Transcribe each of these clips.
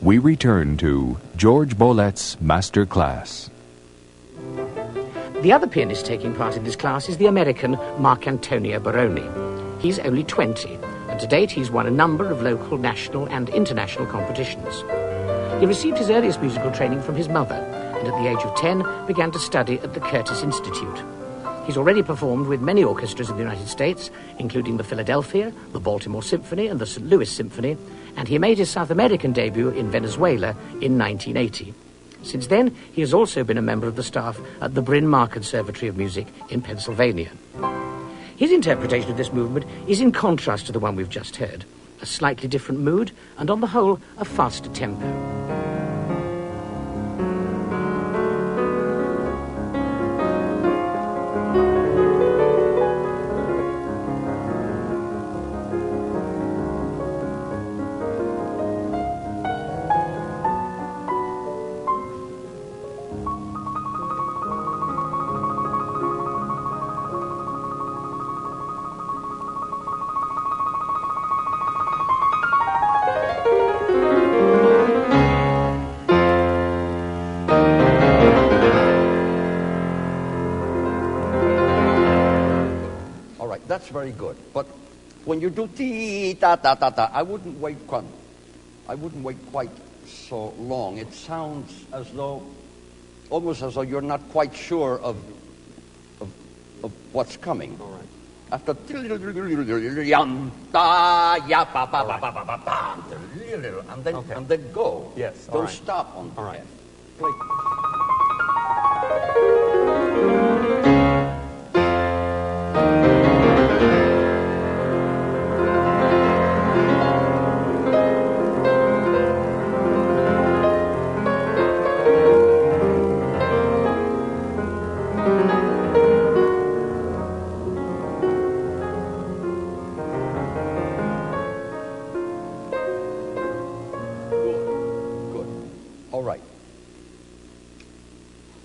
we return to George Bolet's master class. The other pianist taking part in this class is the American Marc Antonio Baroni. He's only 20, and to date he's won a number of local, national and international competitions. He received his earliest musical training from his mother, and at the age of 10 began to study at the Curtis Institute. He's already performed with many orchestras in the United States, including the Philadelphia, the Baltimore Symphony and the St. Louis Symphony, and he made his South American debut in Venezuela in 1980. Since then, he has also been a member of the staff at the Bryn Mawr Conservatory of Music in Pennsylvania. His interpretation of this movement is in contrast to the one we've just heard, a slightly different mood, and on the whole, a faster tempo. That's very good. But when you do ti ta ta ta ta, I wouldn't wait quite so long. It sounds as though, almost as though you're not quite sure of what's coming. All right. After and then go. Yes. Don't right. stop on the All right. F. Play.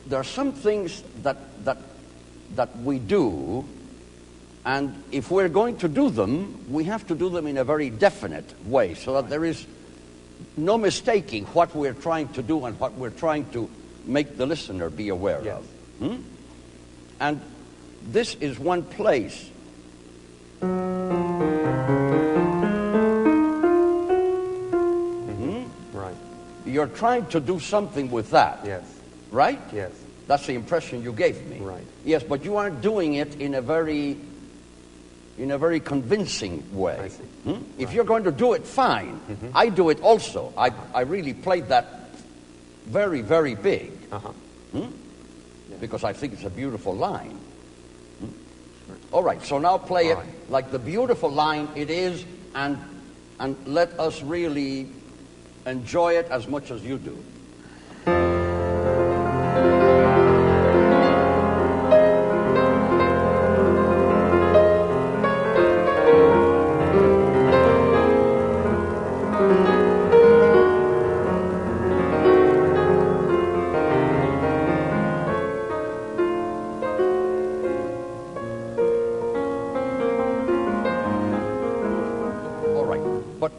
There are some things that we do, and if we're going to do them, we have to do them in a very definite way, so that there is no mistaking what we're trying to do and what we're trying to make the listener be aware yes. of. And this is one place Right. You're trying to do something with that. Yes. Right? Yes. That's the impression you gave me. Right. Yes, but you aren't doing it in a very convincing way. I see. If you're going to do it, fine. I do it also. I really played that very, very big. Because I think it's a beautiful line. All right, so now play it like the beautiful line it is, and let us really enjoy it as much as you do.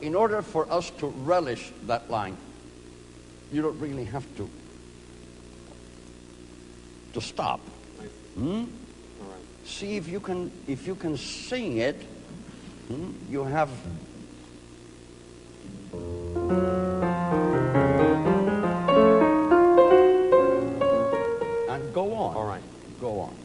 In order for us to relish that line, you don't really have to stop. All right. See if you can sing it. You have and go on. All right. Go on.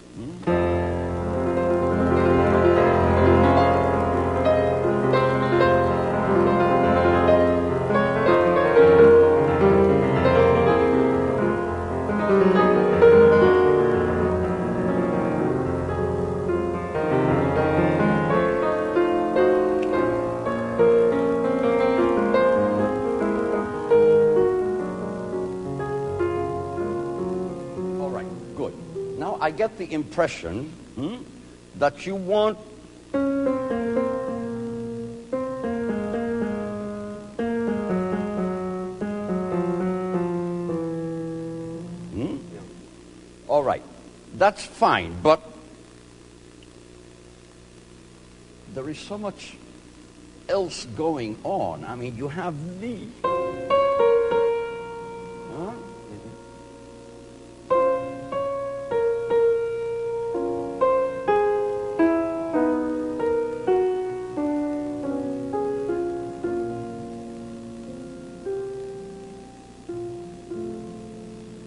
I get the impression that you want All right, that's fine, but there is so much else going on. I mean, you have the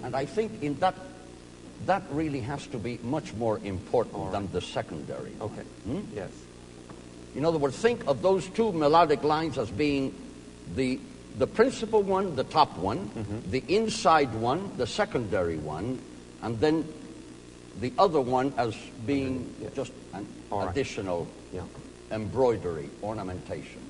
And I think in that really has to be much more important than the secondary. Okay. Yes. In other words, think of those two melodic lines as being the principal one, the top one, the inside one, the secondary one, and then the other one as being just an additional embroidery, ornamentation.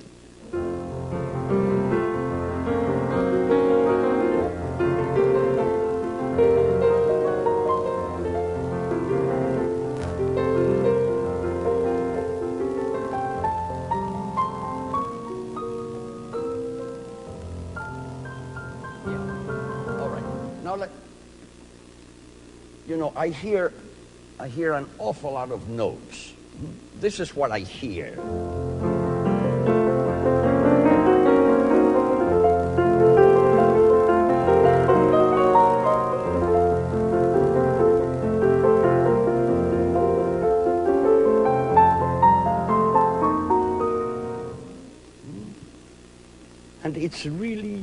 I hear an awful lot of notes. This is what I hear. And it's really...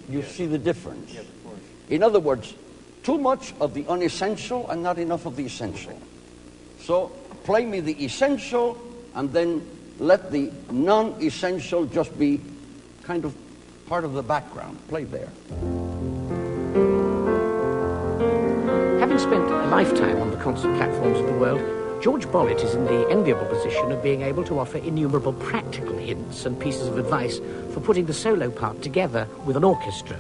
You see the difference? Yes, of course. In other words, too much of the unessential and not enough of the essential. So play me the essential and then let the non-essential just be kind of part of the background. Play there. Having spent a lifetime on the concert platforms of the world, George Bolet is in the enviable position of being able to offer innumerable practical hints and pieces of advice for putting the solo part together with an orchestra.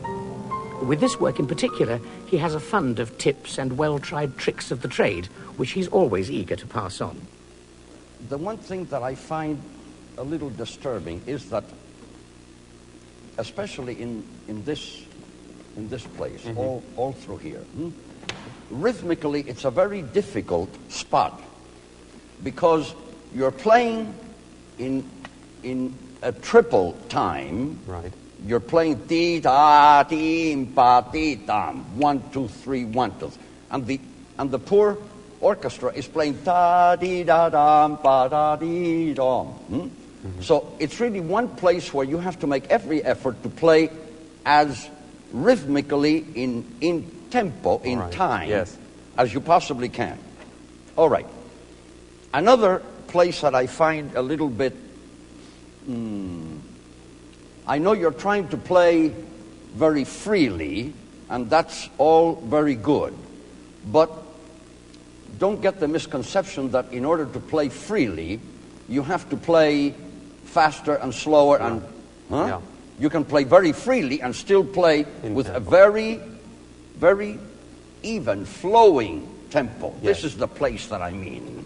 With this work in particular, he has a fund of tips and well-tried tricks of the trade, which he's always eager to pass on. The one thing that I find a little disturbing is that, especially in this place, all through here, rhythmically it's a very difficult spot, because you're playing in a triple time. Right. You're playing ti da ti pa ti tam 1 2 3 1 2, and the poor orchestra is playing da di da dam pa da di dam. So it's really one place where you have to make every effort to play as rhythmically in tempo, in time, as you possibly can. All right. Another place that I find a little bit... I know you're trying to play very freely, and that's all very good. But don't get the misconception that in order to play freely, you have to play faster and slower. You can play very freely and still play with a very, very even, flowing tempo. This is the place that I mean.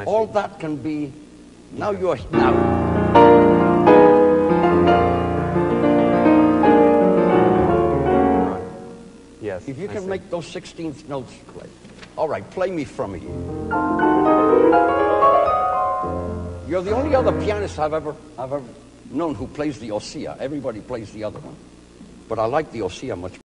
All that can be... Now you're... Yes. If you can make those 16th notes play. All right, play me from here. You're the only other pianist I've ever known who plays the ossia. Everybody plays the other one. But I like the ossia much